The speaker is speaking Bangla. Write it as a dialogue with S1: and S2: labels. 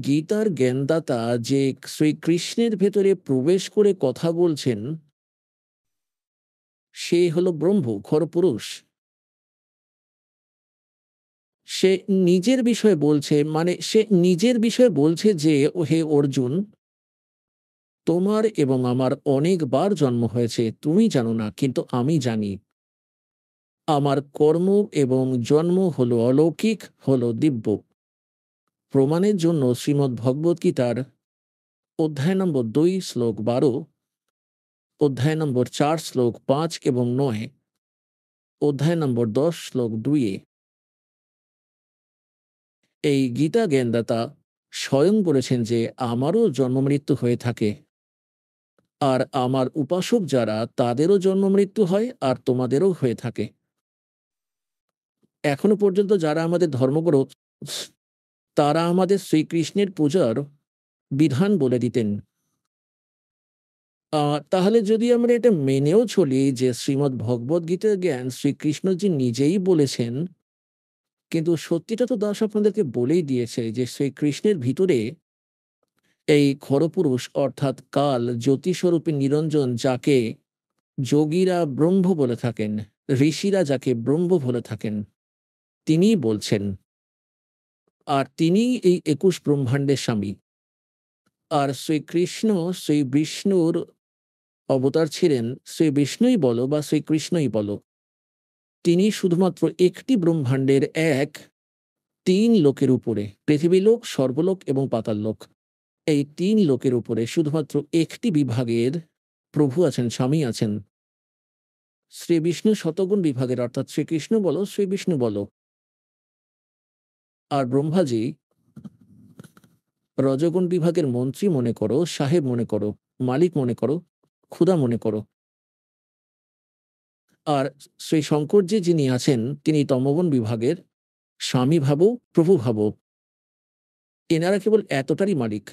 S1: গীতার জ্ঞানদাতা যে শ্রীকৃষ্ণের ভেতরে প্রবেশ করে কথা বলছেন, সে হলো ব্রহ্ম, খরপুরুষ। সে নিজের বিষয়ে বলছে, মানে সে নিজের বিষয়ে বলছে যে, "ও হে অর্জুন, তোমার এবং আমার অনেকবার জন্ম হয়েছে, তুমি জানো না, কিন্তু আমি জানি। আমার কর্ম এবং জন্ম হলো অলৌকিক, হলো দিব্য।" প্রমাণের জন্য শ্রীমদ্ ভগবত গীতার অধ্যায় নম্বর ২ শ্লোক ১২, অধ্যায় নম্বর ৪ শ্লোক ৫ এবং ৯, অধ্যায় নম্বর ১০ শ্লোক ২ এ এই গীতা জ্ঞানদাতা স্বয়ং বলেছেন যে, আমারও জন্ম মৃত্যু হয়ে থাকে, আর আমার উপাসক যারা, তাদেরও জন্ম মৃত্যু হয়, আর তোমাদেরও হয়ে থাকে। এখনো পর্যন্ত যারা আমাদের ধর্মগুরু, তারা আমাদের শ্রীকৃষ্ণের পূজার বিধান বলে দিতেন। তাহলে যদি আমরা এটা মেনেও চলি যে শ্রীমদ্ ভগবদ গীতার জ্ঞান শ্রীকৃষ্ণজি নিজেই বলেছেন, কিন্তু সত্যিটা তো দাস আপনাদেরকে বলেই দিয়েছে যে শ্রীকৃষ্ণের ভিতরে এই খরপুরুষ অর্থাৎ কাল জ্যোতিস্বরূপী নিরঞ্জন, যাকে যোগীরা ব্রহ্ম বলে থাকেন, ঋষিরা যাকে ব্রহ্ম বলে থাকেন, তিনিই বলছেন। আর তিনিই এই ২১ ব্রহ্মাণ্ডের স্বামী। আর শ্রীকৃষ্ণ শ্রী বিষ্ণুর অবতার ছিলেন। শ্রী বিষ্ণুই বলো বা শ্রীকৃষ্ণই বলো, তিনি শুধুমাত্র একটি ব্রহ্মাণ্ডের ৩ লোকের উপরে, পৃথিবী লোক, স্বর্গলোক এবং পাতাল লোক, এই ৩ লোকের উপরে শুধুমাত্র একটি বিভাগের প্রভু আছেন, স্বামী আছেন। শ্রী বিষ্ণু শতগুণ বিভাগের, অর্থাৎ শ্রীকৃষ্ণ বলো, শ্রী বিষ্ণু বলো। আর ব্রহ্মাজি রজগুণ বিভাগের মন্ত্রী মনে করো, সাহেব মনে করো, মালিক মনে করো, ক্ষুধা মনে করো। আর শ্রী শঙ্করজি যিনি আছেন, তিনি তমোগুণ বিভাগের স্বামী ভাবো, প্রভু ভাবো। এনারা কেবল এতটারই মালিক।